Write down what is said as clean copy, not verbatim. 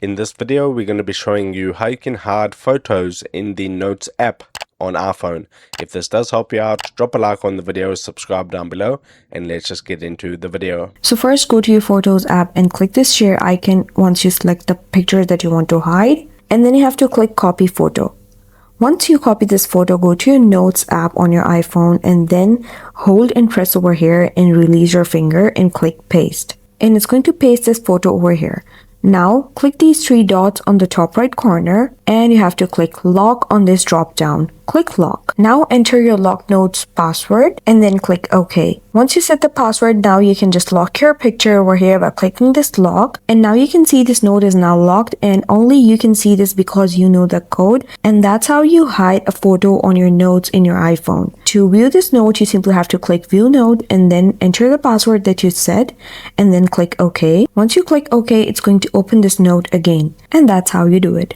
In this video, we're going to be showing you how you can hide photos in the Notes app on iPhone. If this does help you out, drop a like on the video, subscribe down below, and let's just get into the video. So first go to your Photos app and click this share icon once you select the picture that you want to hide, and then you have to click copy photo. Once you copy this photo, go to your Notes app on your iPhone and then hold and press over here and release your finger and click paste. And it's going to paste this photo over here. Now click these three dots on the top right corner and you have to click lock on this drop down. Click lock. Now enter your lock notes password and then click OK. Once you set the password, now you can just lock your picture over here by clicking this lock, and now you can see this note is now locked, and only you can see this because you know the code, and that's how you hide a photo on your notes in your iPhone. To view this note, you simply have to click view note and then enter the password that you set and then click OK. Once you click OK, it's going to open this note again, and that's how you do it.